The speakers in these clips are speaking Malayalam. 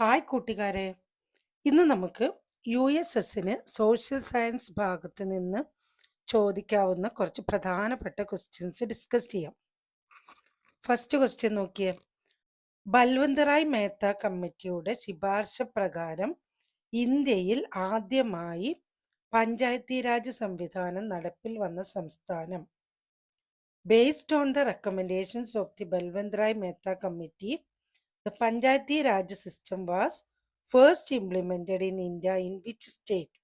ഹായ് കൂട്ടുകാരെ, ഇന്ന് നമുക്ക് USSന് സോഷ്യൽ സയൻസ് ഭാഗത്ത് നിന്ന് ചോദിക്കാവുന്ന കുറച്ച് പ്രധാനപ്പെട്ട ക്വസ്റ്റ്യൻസ് ഡിസ്കസ് ചെയ്യാം. ഫസ്റ്റ് ക്വസ്റ്റ്യൻ നോക്കിയേ. ബൽവന്തറായ് മേത്ത കമ്മിറ്റിയുടെ ശുപാർശ പ്രകാരം ഇന്ത്യയിൽ ആദ്യമായി പഞ്ചായത്തി രാജ് സംവിധാനം നടപ്പിൽ വന്ന സംസ്ഥാനം. Based on the recommendations of the Balwantrai Mehta Committee, the Panchayati Raj system was first implemented in India in which state?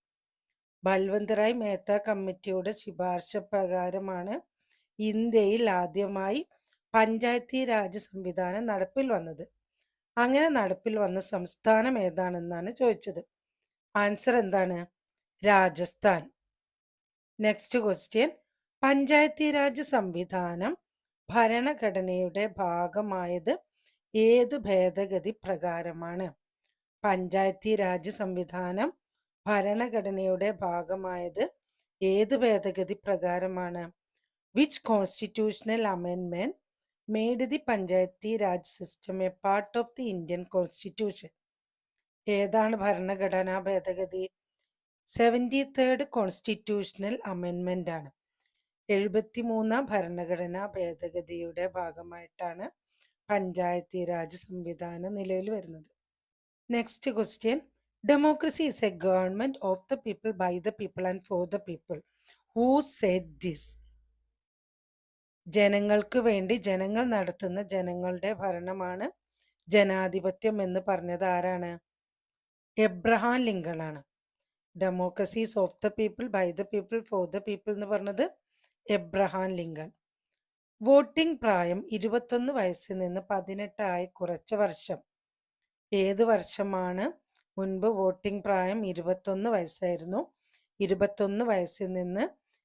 Balwantrai Mehta കമ്മിറ്റിയുടെ ശുപാർശ പ്രകാരമാണ് ഇന്ത്യയിൽ ആദ്യമായി പഞ്ചായത്തി രാജ് സംവിധാനം നടപ്പിൽ വന്നത്. അങ്ങനെ നടപ്പിൽ വന്ന സംസ്ഥാനം ഏതാണെന്നാണ് ചോദിച്ചത്. ആൻസർ എന്താണ്? രാജസ്ഥാൻ. Next question. പഞ്ചായത്തി രാജ് സംവിധാനം ഭരണഘടനയുടെ ഭാഗമായത് ഏത് ഭേദഗതി പ്രകാരമാണ്? പഞ്ചായത്തി രാജ് സംവിധാനം ഭരണഘടനയുടെ ഭാഗമായത് ഏത് ഭേദഗതി പ്രകാരമാണ്? വിച്ച് കോൺസ്റ്റിറ്റ്യൂഷണൽ അമെൻമെന്റ് made the Panchayati Raj system a part of the Indian constitution? ഏതാണ് ഭരണഘടനാ ഭേദഗതി? 73rd കോൺസ്റ്റിറ്റ്യൂഷണൽ അമെൻമെന്റ് ആണ്. 73ാം ഭരണഘടനാ ഭേദഗതിയുടെ ഭാഗമായിട്ടാണ് പഞ്ചായത്തി രാജ് സംവിധാനം നിലവിൽ വരുന്നത്. Next question. Democracy is a government of the people by the people and for the people. Who said this? ജനങ്ങൾക്ക് വേണ്ടി ജനങ്ങൾ നടത്തുന്ന ജനങ്ങളുടെ ഭരണമാണ് ജനാധിപത്യം എന്ന് പറഞ്ഞത് ആരാണ്? എബ്രഹാം ലിങ്കൺ ആണ്. Democracies of the people by the people for the people എന്ന് പറഞ്ഞത് എബ്രഹാം ലിങ്കൺ. വോട്ടിംഗ് പ്രായം 21 വയസ്സിൽ നിന്ന് 18 ആയി കുറച്ച വർഷം. ഏത് വർഷമാണ്? മുൻപ് വോട്ടിംഗ് പ്രായം 21 വയസ്സായിരുന്നു. 21 വയസ്സിൽ നിന്ന്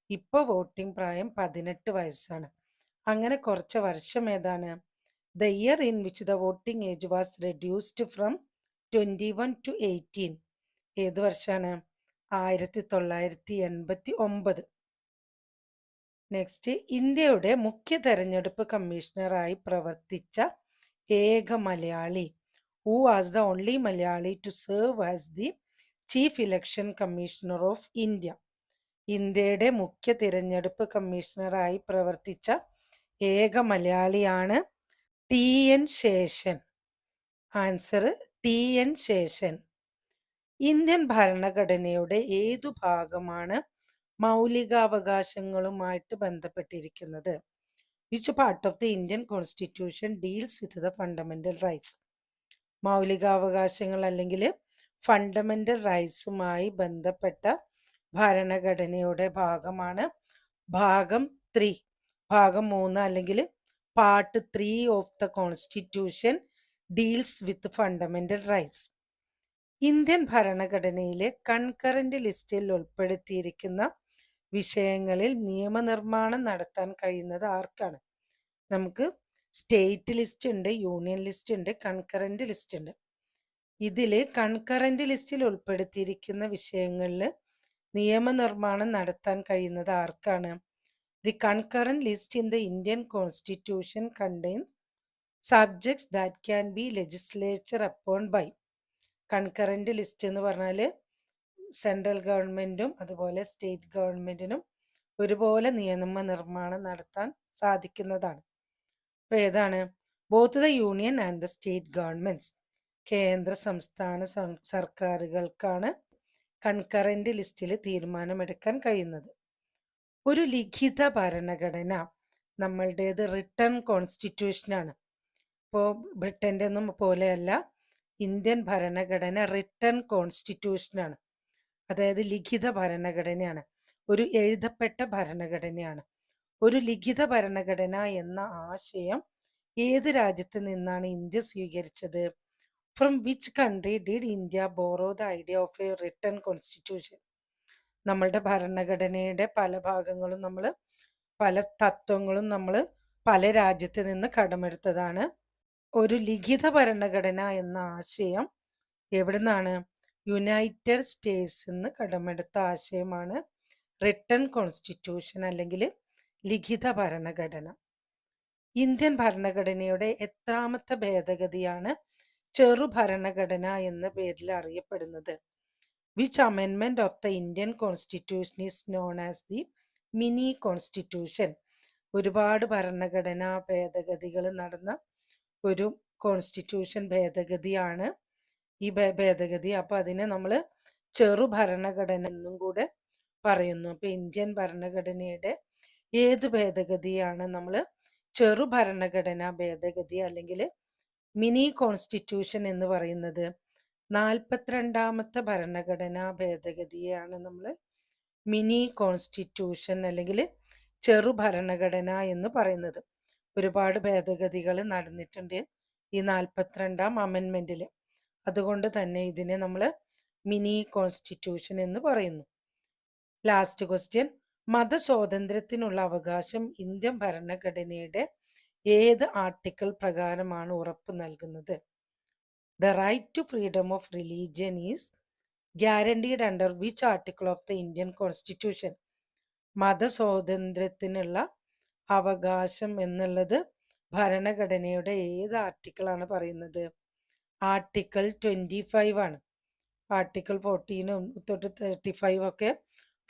ഇപ്പോൾ വോട്ടിംഗ് പ്രായം 18 വയസ്സാണ്. അങ്ങനെ കുറച്ച വർഷം ഏതാണ്? The year in which the voting age was reduced from 21 to 18. ഏത് വർഷമാണ്? 1989. നെക്സ്റ്റ്. ഇന്ത്യയുടെ മുഖ്യ തെരഞ്ഞെടുപ്പ് കമ്മീഷണറായി പ്രവർത്തിച്ച ഏക Malayali. Who was the only Malayali to serve as the chief election commissioner of India? ഇന്ത്യയുടെ മുഖ്യ തിരഞ്ഞെടുപ്പ് കമ്മീഷണറായി പ്രവർത്തിച്ച ഏക മലയാളിയാണ് TN Seshan. Answer TN Seshan. Indian ഭരണഘടനയുടെ ഏതു ഭാഗമാണ് മൗലികാവകാശങ്ങളുമായിട്ട് ബന്ധപ്പെട്ടിരിക്കുന്നത്? Which part of the Indian constitution deals with the fundamental rights? മൗലികാവകാശങ്ങൾ അല്ലെങ്കിൽ ഫണ്ടമെന്റൽ റൈറ്റ്സുമായി ബന്ധപ്പെട്ട ഭരണഘടനയുടെ ഭാഗമാണ് ഭാഗം 3. ഭാഗം 3 അല്ലെങ്കിൽ part 3 of the constitution deals with fundamental rights. Indian ഭരണഘടനയിലെ കൺകറന്റ് ലിസ്റ്റിൽ ഉൾപ്പെടുത്തിയിരിക്കുന്ന വിഷയങ്ങളിൽ നിയമനിർമ്മാണം നടത്താൻ കഴിയുന്നത് ആർക്കാണ്? നമുക്ക് സ്റ്റേറ്റ് ലിസ്റ്റ് ഉണ്ട്, യൂണിയൻ ലിസ്റ്റ് ഉണ്ട്, കൺകറന്റ് ലിസ്റ്റ് ഉണ്ട്. ഇതിൽ കൺകറന്റ് ലിസ്റ്റിൽ ഉൾപ്പെടുത്തിയിരിക്കുന്ന വിഷയങ്ങളിൽ നിയമനിർമ്മാണം നടത്താൻ കഴിയുന്നത് ആർക്കാണ്? The concurrent list in the Indian constitution contains subjects that can be legislature upon by. Concurrent list എന്ന് പറഞ്ഞാൽ സെൻട്രൽ ഗവൺമെന്റും അതുപോലെ സ്റ്റേറ്റ് ഗവൺമെന്റിനും ഒരുപോലെ നിയമനിർമ്മാണം നടത്താൻ സാധിക്കുന്നതാണ്. അപ്പോൾ ഏതാണ്? Both the union and the state governments. കേന്ദ്ര സംസ്ഥാന സർക്കാരുകൾക്കാണ് കൺകറന്റ് ലിസ്റ്റിൽ തീരുമാനമെടുക്കാൻ കഴിയുന്നത്. ഒരു ലിഖിത ഭരണഘടന നമ്മളുടേത് റിട്ടൺ കോൺസ്റ്റിറ്റ്യൂഷനാണ്. ഇപ്പോൾ ബ്രിട്ടൻ്റെ ഒന്നും പോലെയല്ല, ഇന്ത്യൻ ഭരണഘടന റിട്ടൺ കോൺസ്റ്റിറ്റ്യൂഷനാണ്. അതായത് ലിഖിത ഭരണഘടനയാണ്, ഒരു എഴുതപ്പെട്ട ഭരണഘടനയാണ്. ഒരു ലിഖിത ഭരണഘടന എന്ന ആശയം ഏത് രാജ്യത്ത് നിന്നാണ് ഇന്ത്യ സ്വീകരിച്ചത്? From which country did India borrow the idea of A written constitution? നമ്മളുടെ ഭരണഘടനയുടെ പല ഭാഗങ്ങളും പല തത്വങ്ങളും നമ്മൾ പല രാജ്യത്ത് നിന്ന് കടമെടുത്തതാണ്. ഒരു ലിഖിത ഭരണഘടന എന്ന ആശയം എവിടുന്നാണ്? യുണൈറ്റഡ് സ്റ്റേറ്റ്സ് നിന്ന് കടമെടുത്ത ആശയമാണ് റിട്ടൺ കോൺസ്റ്റിറ്റ്യൂഷൻ അല്ലെങ്കിൽ ലിഖിത ഭരണഘടന. ഇന്ത്യൻ ഭരണഘടനയുടെ എത്രാമത്തെ ഭേദഗതിയാണ് ചെറു ഭരണഘടന എന്ന പേരിൽ അറിയപ്പെടുന്നത്? വിച്ച് അമെൻമെന്റ് of the Indian constitution is known as the mini constitution? ഒരുപാട് ഭരണഘടനാ ഭേദഗതികൾ നടന്ന ഒരു കോൺസ്റ്റിറ്റ്യൂഷൻ ഭേദഗതിയാണ് ഈ ഭേദഗതി. അപ്പൊ അതിനെ നമ്മൾ ചെറു ഭരണഘടന എന്നും കൂടെ പറയുന്നു. അപ്പൊ ഇന്ത്യൻ ഭരണഘടനയുടെ ഏത് ഭേദഗതിയാണ് നമ്മൾ ചെറു ഭരണഘടനാ ഭേദഗതി അല്ലെങ്കിൽ മിനി കോൺസ്റ്റിറ്റ്യൂഷൻ എന്ന് പറയുന്നത്? 42ാമത്തെ ഭരണഘടനാ ഭേദഗതിയാണ് നമ്മൾ മിനി കോൺസ്റ്റിറ്റ്യൂഷൻ അല്ലെങ്കിൽ ചെറു ഭരണഘടന എന്ന് പറയുന്നത്. ഒരുപാട് ഭേദഗതികൾ നടന്നിട്ടുണ്ട് ഈ 42ാം അമെൻമെന്റിൽ. അതുകൊണ്ട് തന്നെ ഇതിനെ നമ്മൾ മിനി കോൺസ്റ്റിറ്റ്യൂഷൻ എന്ന് പറയുന്നു. Last question. മതസ്വാതന്ത്ര്യത്തിനുള്ള അവകാശം ഇന്ത്യൻ ഭരണഘടനയുടെ ഏത് ആർട്ടിക്കിൾ പ്രകാരമാണ് ഉറപ്പ് നൽകുന്നത്? The right to freedom of religion is guaranteed under which article of the Indian Constitution? മതസ്വാതന്ത്ര്യത്തിനുള്ള അവകാശം എന്നുള്ളത് ഭരണഘടനയുടെ ഏത് ആർട്ടിക്കിളാണ് പറയുന്നത്? ആർട്ടിക്കിൾ 25 ആണ്. ആർട്ടിക്കിൾ 14 തൊട്ട് 35 ഒക്കെ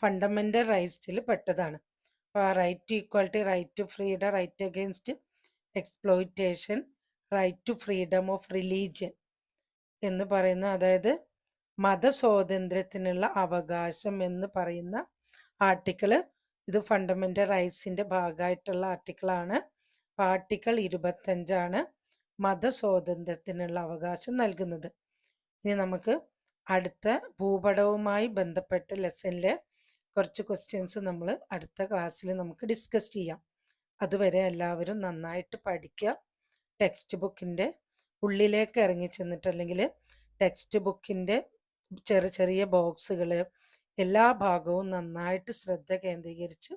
ഫണ്ടമെന്റൽ റൈറ്റ്സിൽ പെട്ടതാണ്. Right to equality, right to freedom, right against exploitation, right to freedom of religion എന്ന് പറയുന്ന, അതായത് മതസ്വാതന്ത്ര്യത്തിനുള്ള അവകാശം എന്ന് പറയുന്ന ആർട്ടിക്കിള്, ഇത് ഫണ്ടമെന്റൽ റൈറ്റ്സിന്റെ ഭാഗമായിട്ടുള്ള ആർട്ടിക്കിളാണ്. ആർട്ടിക്കിൾ 25 മതസ്വാതന്ത്ര്യത്തിനുള്ള അവകാശം നൽകുന്നത്. ഇനി നമുക്ക് അടുത്ത ഭൂപടവുമായി ബന്ധപ്പെട്ട ലെസണിലെ കുറച്ച് ക്വസ്റ്റ്യൻസ് നമ്മൾ അടുത്ത ക്ലാസ്സിൽ നമുക്ക് ഡിസ്കസ് ചെയ്യാം. അതുവരെ എല്ലാവരും നന്നായിട്ട് പഠിക്കുക. ടെക്സ്റ്റ് ബുക്കിൻ്റെ ഉള്ളിലേക്ക് ഇറങ്ങി ചെന്നിട്ട് അല്ലെങ്കിൽ ടെക്സ്റ്റ് ബുക്കിൻ്റെ ചെറിയ ചെറിയ ബോക്സുകൾ എല്ലാ ഭാഗവും നന്നായിട്ട് ശ്രദ്ധ കേന്ദ്രീകരിച്ച്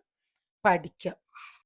പഠിക്കുക.